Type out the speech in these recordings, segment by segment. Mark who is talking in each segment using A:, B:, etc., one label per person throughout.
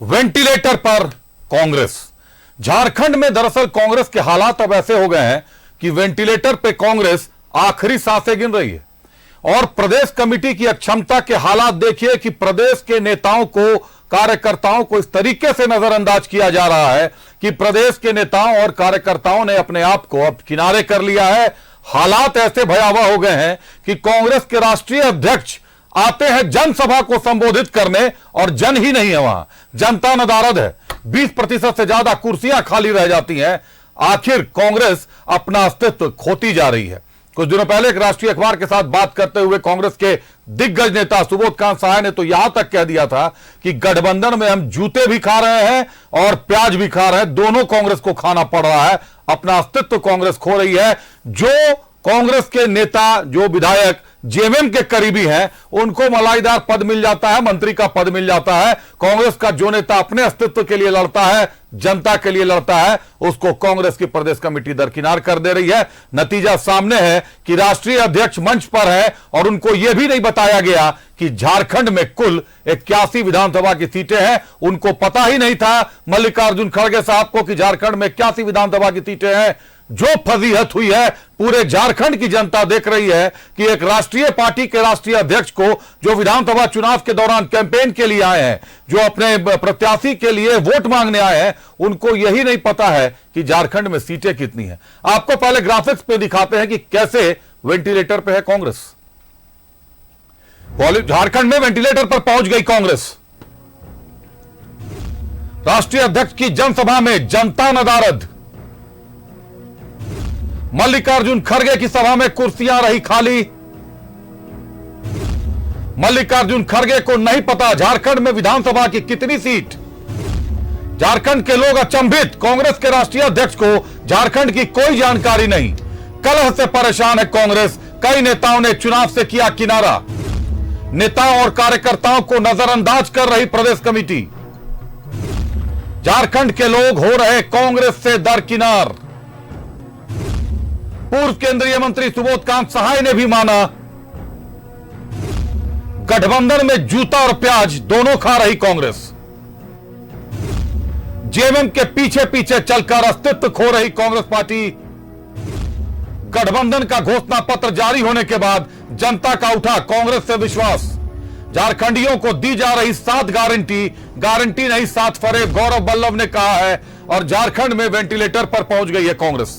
A: Ventilator पर कांग्रेस। झारखंड में दरअसल कांग्रेस के हालात अब ऐसे हो गए हैं कि वेंटिलेटर पे कांग्रेस आखिरी सांसें गिन रही है। और प्रदेश कमेटी की अक्षमता के हालात देखिए कि प्रदेश के नेताओं को, कार्यकर्ताओं को इस तरीके से नजरअंदाज किया जा रहा है कि प्रदेश के नेताओं और कार्यकर्ताओं ने अपने आप को अब किनारे कर लिया है। हालात ऐसे भयावह हो गए हैं कि कांग्रेस के राष्ट्रीय अध्यक्ष आते हैं जनसभा को संबोधित करने और जन ही नहीं है, वहां जनता नदारद है। 20% से ज्यादा कुर्सियां खाली रह जाती हैं। आखिर कांग्रेस अपना अस्तित्व खोती जा रही है। कुछ दिनों पहले एक राष्ट्रीय अखबार के साथ बात करते हुए कांग्रेस के दिग्गज नेता सुबोधकांत सहाय ने तो यहां तक कह दिया था कि गठबंधन में हम जूते भी खा रहे हैं और प्याज भी खा रहे हैं, दोनों कांग्रेस को खाना पड़ रहा है। अपना अस्तित्व कांग्रेस खो रही है। जो कांग्रेस के नेता, जो विधायक जेएमएम के करीबी हैं, उनको मलाईदार पद मिल जाता है, मंत्री का पद मिल जाता है। कांग्रेस का जो नेता अपने अस्तित्व के लिए लड़ता है, जनता के लिए लड़ता है, उसको कांग्रेस की प्रदेश कमेटी दरकिनार कर दे रही है। नतीजा सामने है कि राष्ट्रीय अध्यक्ष मंच पर है और उनको यह भी नहीं बताया गया कि झारखंड में कुल 81 विधानसभा की सीटें हैं। उनको पता ही नहीं था मल्लिकार्जुन खड़गे साहब को कि झारखंड में 81 विधानसभा की सीटें हैं। जो फजीहत हुई है, पूरे झारखंड की जनता देख रही है कि एक राष्ट्रीय पार्टी के राष्ट्रीय अध्यक्ष को, जो विधानसभा चुनाव के दौरान कैंपेन के लिए आए हैं, जो अपने प्रत्याशी के लिए वोट मांगने आए हैं, उनको यही नहीं पता है कि झारखंड में सीटें कितनी हैं। आपको पहले ग्राफिक्स पे दिखाते हैं कि कैसे वेंटिलेटर पे है कांग्रेस। झारखंड में वेंटिलेटर पर पहुंच गई कांग्रेस। राष्ट्रीय अध्यक्ष की जनसभा में जनता नदारद। मल्लिकार्जुन खड़गे की सभा में कुर्सियां रही खाली। मल्लिकार्जुन खड़गे को नहीं पता झारखंड में विधानसभा की कितनी सीट। झारखंड के लोग अचंभित, कांग्रेस के राष्ट्रीय अध्यक्ष को झारखंड की कोई जानकारी नहीं। कलह से परेशान है कांग्रेस। कई नेताओं ने चुनाव से किया किनारा। नेताओं और कार्यकर्ताओं को नजरअंदाज कर रही प्रदेश कमेटी। झारखंड के लोग हो रहे कांग्रेस से दरकिनार। पूर्व केंद्रीय मंत्री सुबोधकांत सहाय ने भी माना, गठबंधन में जूता और प्याज दोनों खा रही कांग्रेस। जेएमएम के पीछे पीछे चलकर अस्तित्व खो रही कांग्रेस पार्टी। गठबंधन का घोषणा पत्र जारी होने के बाद जनता का उठा कांग्रेस से विश्वास। झारखंडियों को दी जा रही 7 गारंटी नहीं 7 फरेब, गौरव वल्लभ ने कहा है। और झारखंड में वेंटिलेटर पर पहुंच गई है कांग्रेस।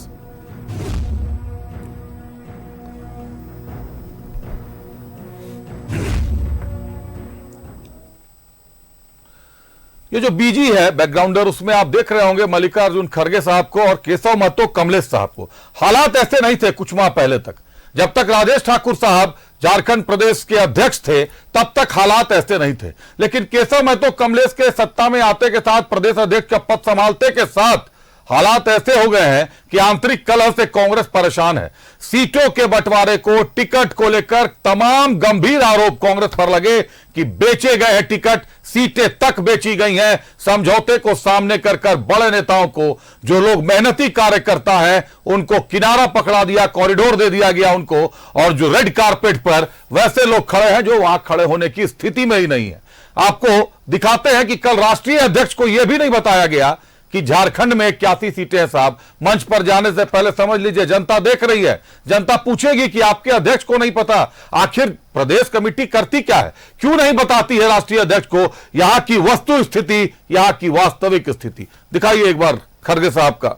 A: ये जो बीजी है बैकग्राउंडर, उसमें आप देख रहे होंगे मल्लिकार्जुन खड़गे साहब को और केशव महतो कमलेश साहब को। हालात ऐसे नहीं थे कुछ माह पहले तक। जब तक राजेश ठाकुर साहब झारखंड प्रदेश के अध्यक्ष थे, तब तक हालात ऐसे नहीं थे। लेकिन केशव महतो कमलेश के सत्ता में आते के साथ, प्रदेश अध्यक्ष का पद संभालते के साथ हालात ऐसे हो गए हैं कि आंतरिक कलह से कांग्रेस परेशान है। सीटों के बंटवारे को, टिकट को लेकर तमाम गंभीर आरोप कांग्रेस पर लगे कि बेचे गए हैं टिकट, सीटें तक बेची गई हैं। समझौते को सामने कर बड़े नेताओं को, जो लोग मेहनती कार्यकर्ता हैं, उनको किनारा पकड़ा दिया, कॉरिडोर दे दिया गया उनको। और जो रेड कारपेट पर वैसे लोग खड़े हैं जो वहां खड़े होने की स्थिति में ही नहीं है। आपको दिखाते हैं कि कल राष्ट्रीय अध्यक्ष को यह भी नहीं बताया गया कि झारखंड में 81 सीटें हैं साहब। मंच पर जाने से पहले समझ लीजिए जनता देख रही है। जनता पूछेगी कि आपके अध्यक्ष को नहीं पता। आखिर प्रदेश कमेटी करती क्या है, क्यों नहीं बताती है राष्ट्रीय अध्यक्ष को यहां की वस्तु स्थिति, यहां की वास्तविक स्थिति। दिखाइए एक बार खड़गे साहब का।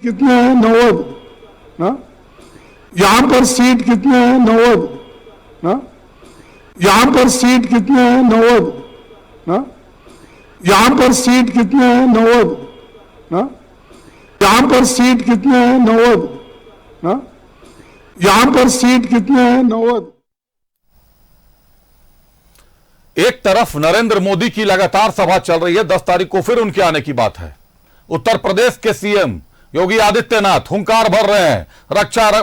B: कितने हैं? 90। यहां पर सीट कितने हैं? 90। यहां पर सीट कितने हैं? 90। यहां पर सीट कितने हैं? 90। यहां पर सीट कितने हैं? 90। यहां पर सीट कितने हैं? 90।
A: एक तरफ नरेंद्र मोदी की लगातार सभा चल रही है। 10 तारीख को फिर उनके आने की बात है। उत्तर प्रदेश के सीएम योगी आदित्यनाथ हुंकार भर रहे हैं।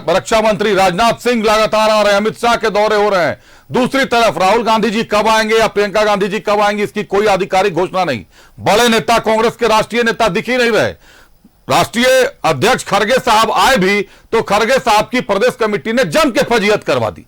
A: रक्षा मंत्री राजनाथ सिंह लगातार आ रहे हैं। अमित शाह के दौरे हो रहे हैं। दूसरी तरफ राहुल गांधी जी कब आएंगे या प्रियंका गांधी जी कब आएंगी, इसकी कोई आधिकारिक घोषणा नहीं। बड़े नेता, कांग्रेस के राष्ट्रीय नेता दिख ही नहीं रहे। राष्ट्रीय अध्यक्ष खड़गे साहब आए भी तो खड़गे साहब की प्रदेश कमेटी ने जम के फजीहत करवा दी।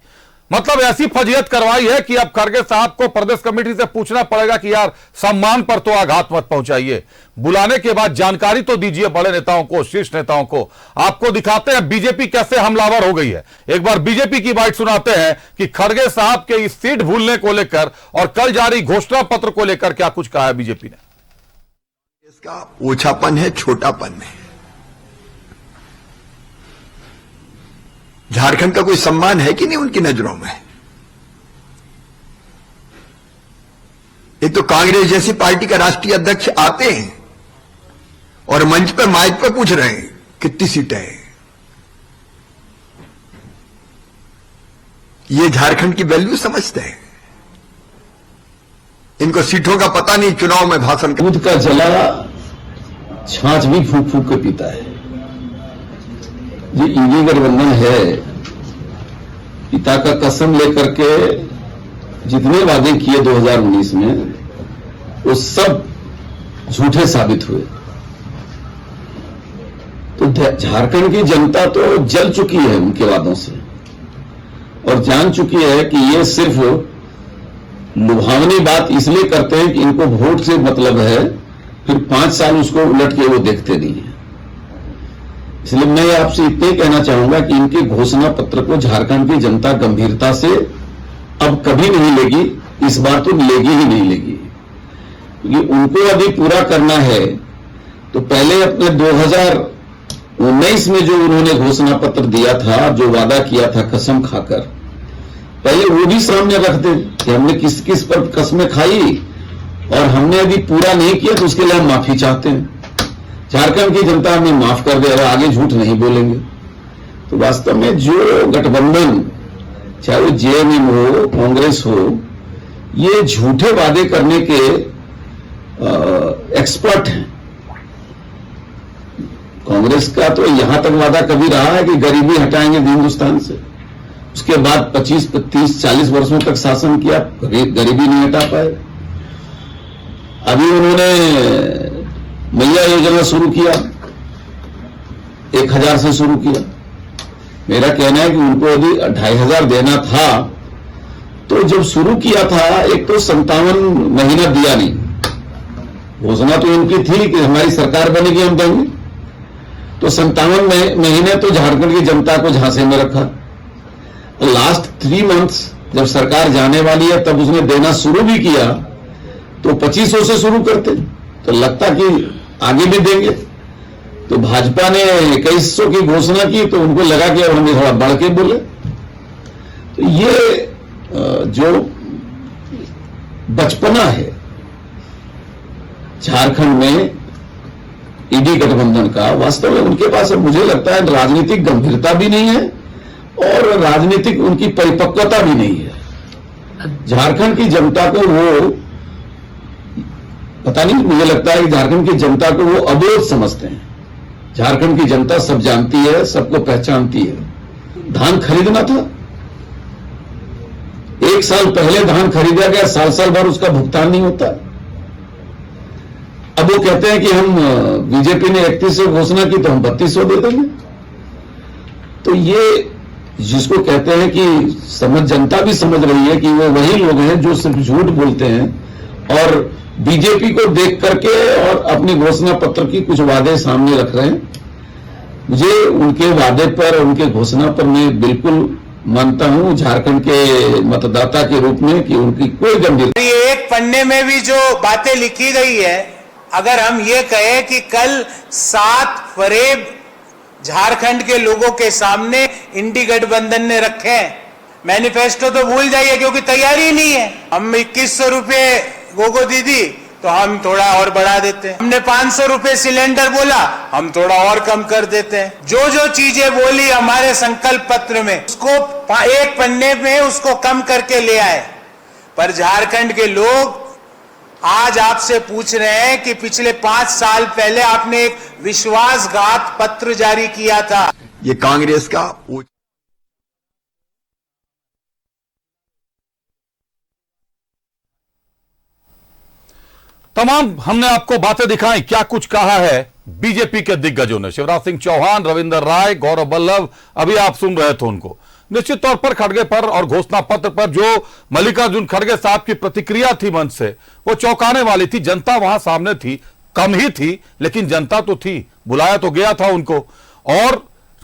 A: मतलब ऐसी फजीयत करवाई है कि अब खड़गे साहब को प्रदेश कमेटी से पूछना पड़ेगा कि यार सम्मान पर तो आघात मत पहुंचाइए, बुलाने के बाद जानकारी तो दीजिए बड़े नेताओं को, शीर्ष नेताओं को। आपको दिखाते हैं बीजेपी कैसे हमलावर हो गई है। एक बार बीजेपी की बात सुनाते हैं कि खड़गे साहब के इस सीट भूलने को लेकर और कल जारी घोषणा पत्र को लेकर क्या कुछ कहा है बीजेपी ने।
C: इसका ओछापन है, छोटापन है। झारखंड का कोई सम्मान है कि नहीं उनकी नजरों में? एक तो कांग्रेस जैसी पार्टी का राष्ट्रीय अध्यक्ष आते हैं और मंच पर माइक पर पूछ रहे हैं कितनी सीटें हैं। ये झारखंड की वैल्यू समझते हैं? इनको सीटों का पता नहीं, चुनाव में भाषण
D: दूध का जला छाछ भी फूक फूक के पीता है। ये ईडी गठबंधन है, पिता का कसम लेकर के जितने वादे किए 2019 में वो सब झूठे साबित हुए। तो झारखंड की जनता तो जल चुकी है उनके वादों से और जान चुकी है कि ये सिर्फ लुभावनी बात इसलिए करते हैं कि इनको वोट से मतलब है, फिर 5 साल उसको उलट के वो देखते नहीं है। इसलिए मैं आपसे इतना ही कहना चाहूंगा कि इनके घोषणा पत्र को झारखंड की जनता गंभीरता से अब कभी नहीं लेगी, इस बार तो लेगी ही नहीं लेगी। क्योंकि उनको यदि पूरा करना है तो पहले अपने 2019 में जो उन्होंने घोषणा पत्र दिया था, जो वादा किया था कसम खाकर, पहले वो भी सामने रख दे कि हमने किस किस पर कस्में खाई और हमने यदि पूरा नहीं किया तो उसके लिए हम माफी चाहते हैं। झारखंड की जनता हमें माफ कर दे और आगे झूठ नहीं बोलेंगे। तो वास्तव में जो गठबंधन, चाहे वो जेएमएम हो, कांग्रेस हो, ये झूठे वादे करने के एक्सपर्ट हैं। कांग्रेस का तो यहां तक वादा कभी रहा है कि गरीबी हटाएंगे हिंदुस्तान से, उसके बाद 25, 30, 40 वर्षों तक शासन किया, गरीबी नहीं हटा पाए। अभी उन्होंने मैया योजना शुरू किया, 1000 से शुरू किया। मेरा कहना है कि उनको यदि 2500 देना था तो जब शुरू किया था, एक तो 57 महीना दिया नहीं। घोषणा तो इनकी थी कि हमारी सरकार बनेगी हम देंगे, तो 57 महीने तो झारखंड की जनता को झांसे में रखा। लास्ट 3 मंथ्स जब सरकार जाने वाली है तब उसने देना शुरू भी किया, तो 2500 से शुरू करते तो लगता कि आगे भी देंगे। तो भाजपा ने 2100 की घोषणा की तो उनको लगा कि अब हमें थोड़ा बढ़ के बोले। तो ये जो बचपना है झारखंड में ईडी गठबंधन का, वास्तव में उनके पास मुझे लगता है राजनीतिक गंभीरता भी नहीं है और राजनीतिक उनकी परिपक्वता भी नहीं है। झारखंड की जनता को वो पता नहीं, मुझे लगता है कि झारखंड की जनता को वो अबोध समझते हैं। झारखंड की जनता सब जानती है, सबको पहचानती है। धान खरीदना था, 1 साल पहले धान खरीदा गया, साल भर उसका भुगतान नहीं होता। अब वो कहते हैं कि हम बीजेपी ने 3100 घोषणा की तो हम 3200 दे देंगे। तो ये जिसको कहते हैं कि समझ, जनता भी समझ रही है कि वो वही लोग हैं जो सिर्फ झूठ बोलते हैं और बीजेपी को देख करके और अपनी घोषणा पत्र की कुछ वादे सामने रख रहे हैं। मुझे उनके वादे पर, उनके घोषणा पर मैं बिल्कुल मानता हूं झारखंड के मतदाता के रूप में कि उनकी कोई गंभीरता।
E: ये एक पन्ने में भी जो बातें लिखी गई है, अगर हम ये कहें कि कल 7 फरेब झारखंड के लोगों के सामने इंडी गठबंधन ने रखे हैं, मैनिफेस्टो तो भूल जाइए क्योंकि तैयारी नहीं है। हम 2100 रुपए गोगो दीदी तो हम थोड़ा और बढ़ा देते हैं। हमने 500 रुपए सिलेंडर बोला, हम थोड़ा और कम कर देते हैं। जो जो चीजें बोली हमारे संकल्प पत्र में, उसको एक पन्ने में उसको कम करके ले आए। पर झारखंड के लोग आज आपसे पूछ रहे हैं कि पिछले 5 साल पहले आपने एक विश्वासघात पत्र जारी किया था।
C: ये कांग्रेस का
A: तमाम हमने आपको बातें दिखाई, क्या कुछ कहा है बीजेपी के दिग्गजों ने। शिवराज सिंह चौहान, रविंदर राय, गौरव बल्लभ, अभी आप सुन रहे थे उनको। निश्चित तौर पर खड़गे पर और घोषणा पत्र पर जो मल्लिकार्जुन खड़गे साहब की प्रतिक्रिया थी मंच से, वो चौंकाने वाली थी। जनता वहां सामने थी, कम ही थी लेकिन जनता तो थी, बुलाया तो गया था उनको। और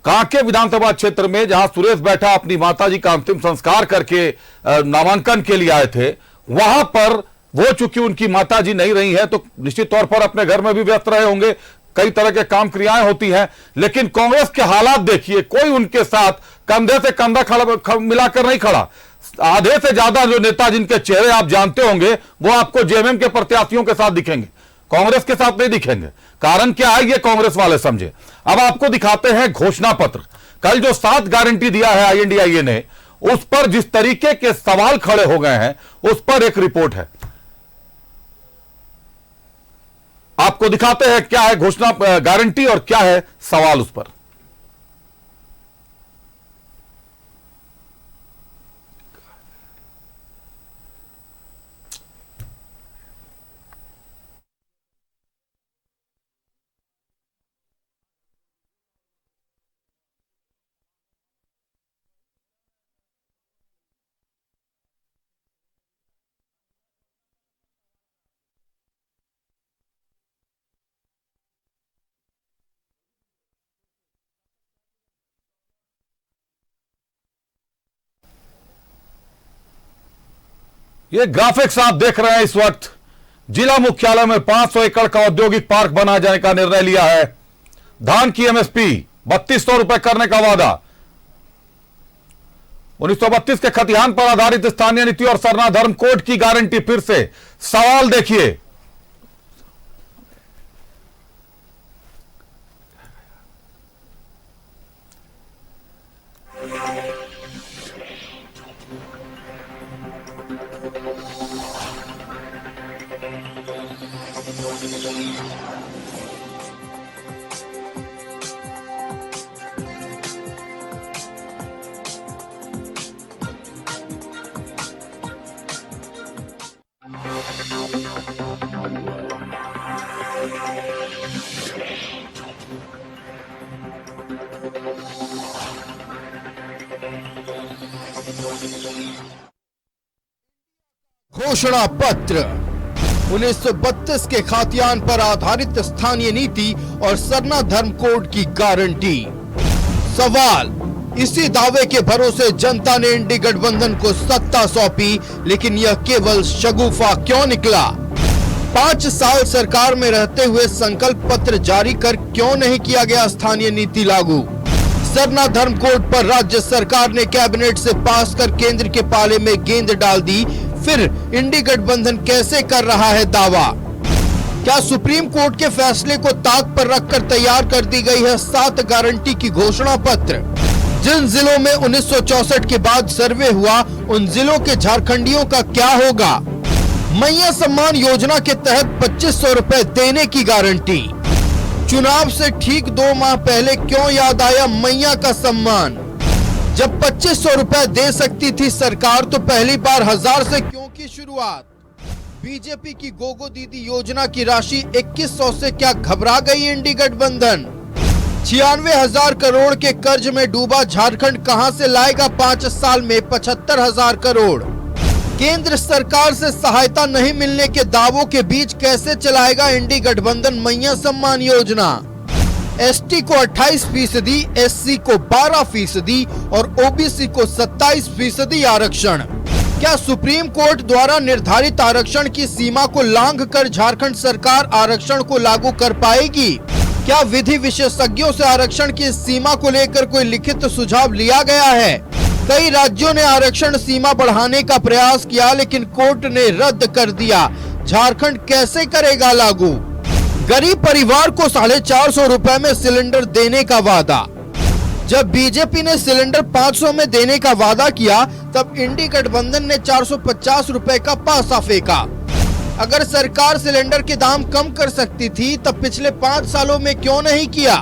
A: कांके विधानसभा क्षेत्र में जहां सुरेश बैठा अपनी माताजी का अंतिम संस्कार करके नामांकन के लिए आए थे, वहां पर वो चूंकि उनकी माताजी नहीं रही है तो निश्चित तौर पर अपने घर में भी व्यस्त रहे होंगे, कई तरह के काम क्रियाएं होती हैं। लेकिन कांग्रेस के हालात देखिए, कोई उनके साथ कंधे से कंधा मिलाकर नहीं खड़ा। आधे से ज्यादा जो नेता जिनके चेहरे आप जानते होंगे वो आपको जेएमएम के प्रत्याशियों के साथ दिखेंगे, कांग्रेस के साथ नहीं दिखेंगे। कारण क्या है ये कांग्रेस वाले समझे। अब आपको दिखाते हैं घोषणा पत्र। कल जो 7 गारंटी दिया है आईएनडीआईए ने, उस पर जिस तरीके के सवाल खड़े हो गए हैं, उस पर एक रिपोर्ट है, आपको दिखाते हैं क्या है घोषणा गारंटी और क्या है सवाल उस पर। ये ग्राफिक्स आप देख रहे हैं इस वक्त, जिला मुख्यालय में 500 एकड़ का औद्योगिक पार्क बनाए जाने का निर्णय लिया है। धान की एमएसपी 3200 रुपए करने का वादा। 1932 के खतिहान पर आधारित स्थानीय नीति और सरना धर्म कोड की गारंटी। फिर से सवाल देखिए,
F: घोषणा पत्र 1932 के खातियान पर आधारित स्थानीय नीति और सरना धर्म कोड की गारंटी। सवाल, इसी दावे के भरोसे जनता ने इंडी गठबंधन को सत्ता सौंपी, लेकिन यह केवल शगुफा क्यों निकला? 5 साल सरकार में रहते हुए संकल्प पत्र जारी कर क्यों नहीं किया गया स्थानीय नीति लागू? सरना धर्म कोड पर राज्य सरकार ने कैबिनेट से पास कर केंद्र के पाले में गेंद डाल दी, फिर इंडी गठबंधन कैसे कर रहा है दावा? क्या सुप्रीम कोर्ट के फैसले को ताक पर रखकर तैयार कर दी गई है 7 गारंटी की घोषणा पत्र? जिन जिलों में 1964 के बाद सर्वे हुआ, उन जिलों के झारखंडियों का क्या होगा? मैया सम्मान योजना के तहत 2500 रुपए देने की गारंटी। चुनाव से ठीक 2 माह पहले क्यों याद आया मैया का सम्मान? जब 2500 रुपए दे सकती थी सरकार, तो पहली बार 1000 से क्यों की शुरुआत? बीजेपी की गोगो दीदी योजना की राशि 2100 से क्या घबरा गई इंडी गठबंधन? 96,000 करोड़ के कर्ज में डूबा झारखंड कहां से लाएगा 5 साल में 75,000 करोड़? केंद्र सरकार से सहायता नहीं मिलने के दावों के बीच कैसे चलाएगा इंडी गठबंधन मैया सम्मान योजना? एसटी को 28%, एससी को 12% और ओबीसी को 27% आरक्षण। क्या सुप्रीम कोर्ट द्वारा निर्धारित आरक्षण की सीमा को लांघकर झारखंड सरकार आरक्षण को लागू कर पाएगी? क्या विधि विशेषज्ञों से आरक्षण की सीमा को लेकर कोई लिखित सुझाव लिया गया है? कई राज्यों ने आरक्षण सीमा बढ़ाने का प्रयास किया, लेकिन कोर्ट ने रद्द कर दिया। झारखंड कैसे करेगा लागू? गरीब परिवार को 450 रुपए में सिलेंडर देने का वादा। जब बीजेपी ने सिलेंडर 500 में देने का वादा किया, तब इंडी गठबंधन ने 450 रुपए का पासा फेंका। अगर सरकार सिलेंडर के दाम कम कर सकती थी, तब पिछले 5 सालों में क्यों नहीं किया?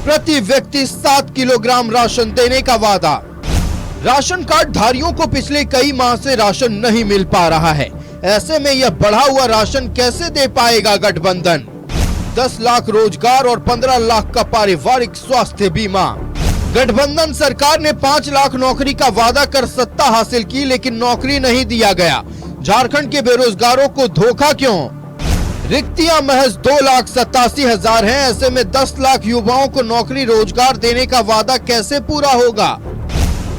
F: प्रति व्यक्ति 7 किलोग्राम राशन देने का वादा। राशन कार्ड धारियों को पिछले कई माह से राशन नहीं मिल पा रहा है। ऐसे में यह बढ़ा हुआ राशन कैसे दे पाएगा गठबंधन? 10 लाख रोजगार और 15 लाख का पारिवारिक स्वास्थ्य बीमा। गठबंधन सरकार ने 5 लाख नौकरी का वादा कर सत्ता हासिल की, लेकिन नौकरी नहीं दिया गया। झारखंड के बेरोजगारों को धोखा क्यों? रिक्तियां महज 2,87,000 हैं। ऐसे में 10 लाख युवाओं को नौकरी रोजगार देने का वादा कैसे पूरा होगा?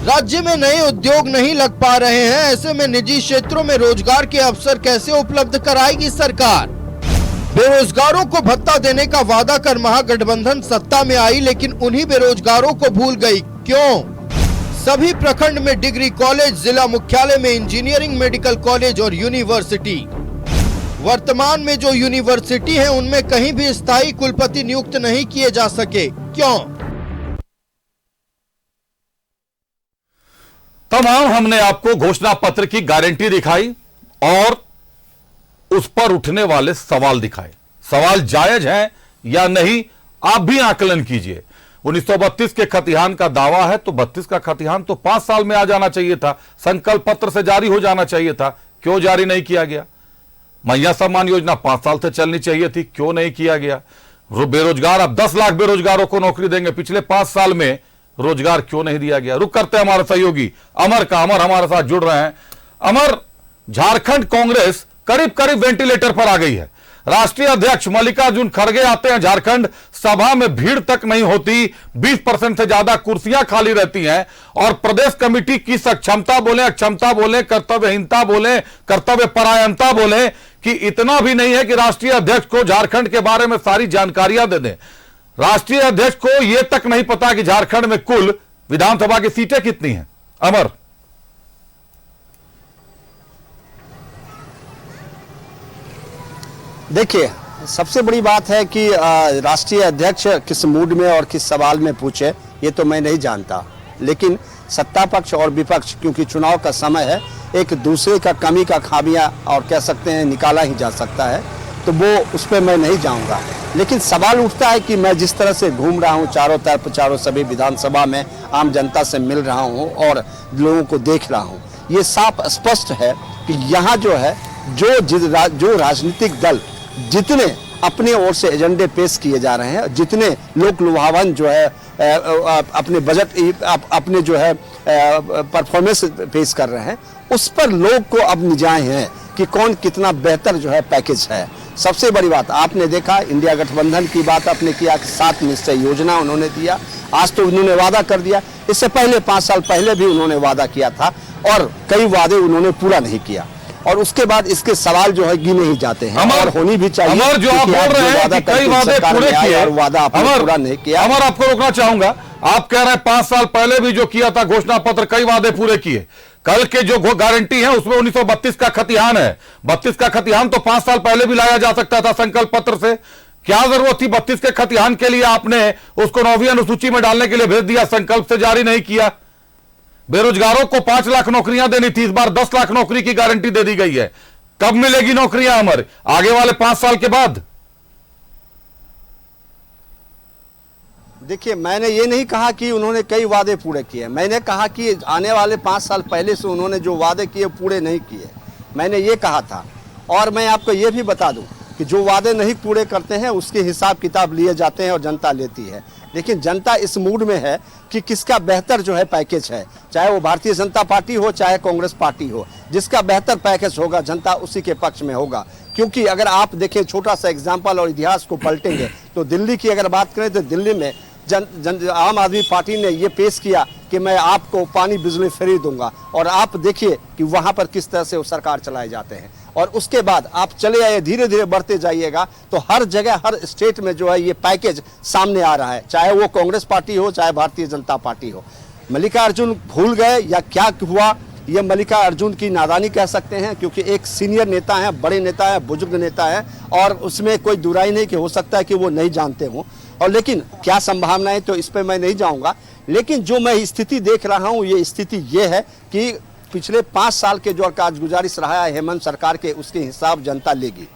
F: राज्य में नए उद्योग नहीं लग पा रहे हैं। ऐसे में निजी क्षेत्रों में रोजगार के अवसर कैसे उपलब्ध कराएगी सरकार? बेरोजगारों को भत्ता देने का वादा कर महागठबंधन सत्ता में आई, लेकिन उन्हीं बेरोजगारों को भूल गई। क्यों? सभी प्रखंड में डिग्री कॉलेज, जिला मुख्यालय में इंजीनियरिंग, मेडिकल कॉलेज और यूनिवर्सिटी। वर्तमान में जो यूनिवर्सिटी है उनमें कहीं भी स्थायी कुलपति नियुक्त नहीं किए जा सके। क्यों?
A: तमाम हमने आपको घोषणा पत्र की गारंटी दिखाई और उस पर उठने वाले सवाल दिखाए। सवाल जायज हैं या नहीं, आप भी आकलन कीजिए। 1932 के खतिहान का दावा है तो 32 का खतिहान तो 5 साल में आ जाना चाहिए था, संकल्प पत्र से जारी हो जाना चाहिए था। क्यों जारी नहीं किया गया? मैया सम्मान योजना 5 साल से चलनी चाहिए थी, क्यों नहीं किया गया? बेरोजगार, अब 10 लाख बेरोजगारों को नौकरी देंगे, पिछले 5 साल में रोजगार क्यों नहीं दिया गया? रुक करते हैं हमारे सहयोगी अमर हमारे साथ जुड़ रहे हैं। अमर, झारखंड कांग्रेस करीब करीब वेंटिलेटर पर आ गई है। राष्ट्रीय अध्यक्ष मल्लिकार्जुन खड़गे आते हैं झारखंड, सभा में भीड़ तक नहीं होती, 20% से ज्यादा कुर्सियां खाली रहती हैं और प्रदेश कमेटी की सक्षमता बोले, अक्षमता बोले, कर्तव्यहीनता बोले, कर्तव्य परायणता बोले कि इतना भी नहीं है कि राष्ट्रीय अध्यक्ष को झारखंड के बारे में सारी जानकारियां दे दें। राष्ट्रीय अध्यक्ष को यह तक नहीं पता कि झारखंड में कुल विधानसभा की सीटें कितनी हैं। अमर,
G: देखिए, सबसे बड़ी बात है कि राष्ट्रीय अध्यक्ष किस मूड में और किस सवाल में पूछे ये तो मैं नहीं जानता, लेकिन सत्ता पक्ष और विपक्ष, क्योंकि चुनाव का समय है, एक दूसरे का कमी का खामियां और कह सकते हैं निकाला ही जा सकता है, तो वो उस पर मैं नहीं जाऊंगा। लेकिन सवाल उठता है कि मैं जिस तरह से घूम रहा हूं चारों तरफ, चारों सभी विधानसभा में आम जनता से मिल रहा हूं और लोगों को देख रहा हूं, ये साफ स्पष्ट है कि यहाँ जो है जो राजनीतिक दल जितने अपने ओर से एजेंडे पेश किए जा रहे हैं, जितने लोक लुभावन जो है अपने बजट अपने जो है परफॉर्मेंस पेश कर रहे हैं, उस पर लोग को अब निजाएं हैं कि कौन कितना बेहतर जो है पैकेज है। सबसे बड़ी बात आपने देखा, इंडिया गठबंधन की बात आपने किया कि 7 निश्चय योजना उन्होंने दिया। आज तो उन्होंने वादा कर दिया, इससे पहले 5 साल पहले भी उन्होंने वादा किया था और कई वादे उन्होंने पूरा नहीं किया, और उसके बाद इसके सवाल जो है गिने ही जाते हैं और होनी भी चाहिए।
A: अमर, जो आप बोल रहे हैं कि कई वादे पूरे किए और
G: वादा आपने पूरा नहीं किया।
A: अमर, आपको रोकना चाहूंगा, आप कह रहे हैं 5 साल पहले भी जो किया था घोषणा पत्र, कई वादे पूरे किए। कल के जो गारंटी है उसमें 1932 का खतिहान है। 32 का खतिहान तो 5 साल पहले भी लाया जा सकता था संकल्प पत्र से। क्या जरूरत थी 32 के खतिहान के लिए आपने उसको 9वीं अनुसूची में डालने के लिए भेज दिया, संकल्प से जारी नहीं किया? बेरोजगारों को 5 लाख नौकरियां देनी थी, इस बार 10 लाख नौकरी की गारंटी दे दी गई है। कब मिलेगी नौकरियां अमर? आगे वाले 5 साल के बाद?
G: देखिए, मैंने ये नहीं कहा कि उन्होंने कई वादे पूरे किए, मैंने कहा कि आने वाले 5 साल पहले से उन्होंने जो वादे किए पूरे नहीं किए, मैंने ये कहा था। और मैं आपको ये भी बता दूं कि जो वादे नहीं पूरे करते हैं उसके हिसाब किताब लिए जाते हैं और जनता लेती है। लेकिन जनता इस मूड में है कि किसका बेहतर जो है पैकेज है, चाहे वो भारतीय जनता पार्टी हो चाहे कांग्रेस पार्टी हो, जिसका बेहतर पैकेज होगा जनता उसी के पक्ष में होगा। क्योंकि अगर आप देखें, छोटा सा एग्जाम्पल और इतिहास को पलटेंगे तो दिल्ली की अगर बात करें तो दिल्ली में आम आदमी पार्टी ने ये पेश किया कि मैं आपको पानी बिजली फ्री दूंगा, और आप देखिए कि वहां पर किस तरह से वो सरकार चलाए जाते हैं। और उसके बाद आप चले आए, धीरे धीरे बढ़ते जाइएगा तो हर जगह हर स्टेट में जो है ये पैकेज सामने आ रहा है, चाहे वो कांग्रेस पार्टी हो चाहे भारतीय जनता पार्टी हो। मल्लिकार्जुन भूल गए या क्या हुआ, ये मल्लिकार्जुन की नादानी कह सकते हैं, क्योंकि एक सीनियर नेता है, बड़े नेता है, बुजुर्ग नेता है, और उसमें कोई दुराई नहीं कि हो सकता है कि वो नहीं जानते हों। और लेकिन क्या संभावनाएं, तो इस पर मैं नहीं जाऊंगा। लेकिन जो मैं स्थिति देख रहा हूं, ये स्थिति ये है कि पिछले 5 साल के जो कारगुजारिश रहा है हेमंत सरकार के, उसके हिसाब जनता लेगी।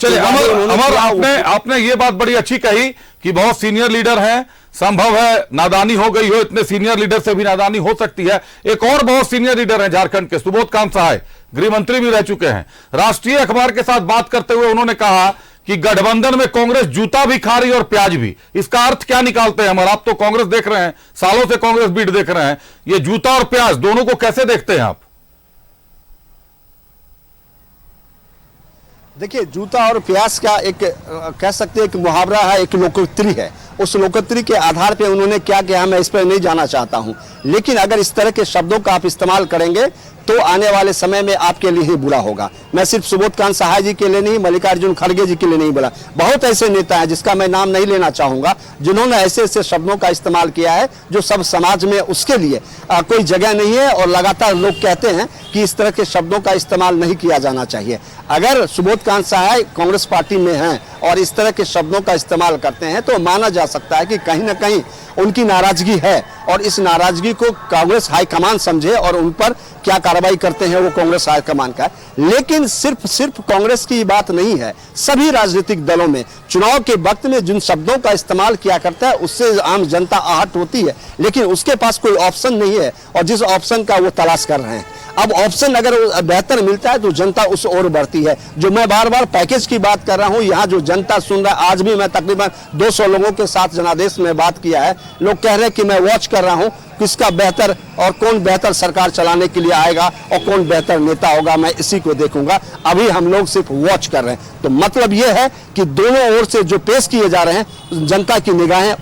A: चलिए अमर, आपने ये बात बड़ी अच्छी कही कि बहुत सीनियर लीडर हैं, संभव है नादानी हो गई हो, इतने सीनियर लीडर से भी नादानी हो सकती है। एक और बहुत सीनियर लीडर हैं झारखंड के, सुबोध कांत सहाय, गृह मंत्री भी रह चुके हैं। राष्ट्रीय अखबार के साथ बात करते हुए उन्होंने कहा कि गठबंधन में कांग्रेस जूता भी खा रही है और प्याज भी। इसका अर्थ क्या निकालते हैं हम? और आप तो कांग्रेस देख रहे हैं, सालों से कांग्रेस बीट देख रहे हैं, ये जूता और प्याज दोनों को कैसे देखते हैं आप?
G: देखिए, जूता और प्याज का एक कह सकते हैं एक मुहावरा है, एक लोकोक्ति है। उस लोकोक्ति के आधार पे उन्होंने क्या किया मैं इस पर नहीं जाना चाहता हूं, लेकिन अगर इस तरह के शब्दों का आप इस्तेमाल करेंगे तो आने वाले समय में आपके लिए ही बुरा होगा। मैं सिर्फ सुबोध कांत सहाय जी के लिए नहीं, मल्लिकार्जुन खड़गे जी के लिए नहीं बोला, बहुत ऐसे नेता हैं जिसका मैं नाम नहीं लेना चाहूंगा, जिन्होंने ऐसे ऐसे शब्दों का इस्तेमाल किया है जो सब समाज में उसके लिए कोई जगह नहीं है। और लगातार लोग कहते हैं कि इस तरह के शब्दों का इस्तेमाल नहीं किया जाना चाहिए। अगर सुबोध कांत सहाय कांग्रेस पार्टी में हैं और इस तरह के शब्दों का इस्तेमाल करते हैं तो माना जा सकता है कि कहीं ना कहीं उनकी नाराजगी है, और इस नाराजगी को कांग्रेस हाईकमान समझे और उन पर क्या कार्रवाई करते हैं वो कांग्रेस हाईकमान का है। लेकिन सिर्फ कांग्रेस की बात नहीं है, सभी राजनीतिक दलों में चुनाव के वक्त में जिन शब्दों का इस्तेमाल किया करता है उससे आम जनता आहत होती है, लेकिन उसके पास कोई ऑप्शन नहीं है और जिस ऑप्शन का वो तलाश कर रहे हैं। अब ऑप्शन अगर बेहतर मिलता है तो जनता उस ओर बढ़ती है। जो मैं बार बार पैकेज की बात कर रहा हूं, यहाँ जो जनता सुन रहा है, आज भी मैं तकरीबन 200 लोगों के साथ जनादेश में बात किया है, लोग कह रहे हैं कि मैं वॉच कर रहा हूं किसका बेहतर और कौन बेहतर सरकार चलाने के लिए आएगा और कौन बेहतर नेता होगा, मैं इसी को देखूंगा। अभी हम लोग सिर्फ वॉच कर रहे हैं। तो मतलब यह है कि दोनों ओर से जो पेश किए जा रहे हैं जनता की निगाहें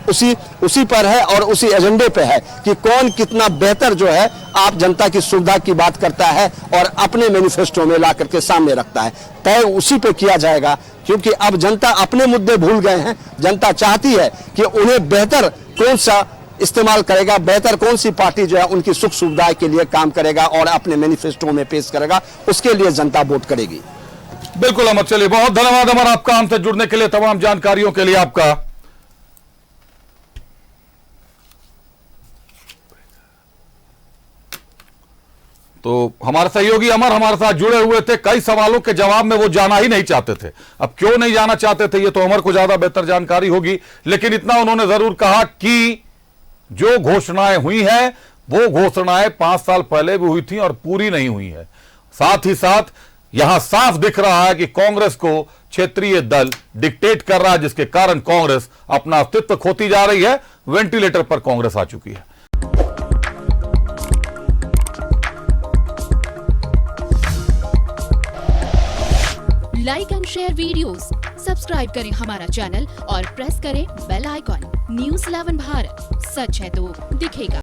G: उसी पर है और उसी एजेंडे पे है कि कौन कितना बेहतर जो है आप जनता की सुविधा की बात करता है और अपने मैनिफेस्टो में ला करके सामने रखता है। तय उसी पे किया जाएगा, क्योंकि अब जनता अपने मुद्दे भूल गए हैं। जनता चाहती है कि उन्हें बेहतर कौन सा इस्तेमाल करेगा, बेहतर कौन सी पार्टी जो है उनकी सुख सुविधा के लिए काम करेगा और अपने मैनिफेस्टो में पेश करेगा, उसके लिए जनता वोट करेगी।
A: बिल्कुल अमर, चलिए बहुत धन्यवाद अमर आपका हमसे जुड़ने के लिए, तमाम जानकारियों के लिए आपका। तो हमारे सहयोगी अमर हमारे साथ जुड़े हुए थे, कई सवालों के जवाब में वो जाना ही नहीं चाहते थे। अब क्यों नहीं जाना चाहते थे ये तो अमर को ज्यादा बेहतर जानकारी होगी, लेकिन इतना उन्होंने जरूर कहा कि जो घोषणाएं हुई हैं वो घोषणाएं 5 साल पहले भी हुई थी और पूरी नहीं हुई है। साथ ही साथ यहां साफ दिख रहा है कि कांग्रेस को क्षेत्रीय दल डिक्टेट कर रहा है, जिसके कारण कांग्रेस अपना अस्तित्व खोती जा रही है। वेंटिलेटर पर कांग्रेस आ चुकी है।
H: Like and share videos, subscribe करें हमारा चैनल और प्रेस करें बेल आइकॉन। न्यूज़ 11 भारत, सच है तो दिखेगा।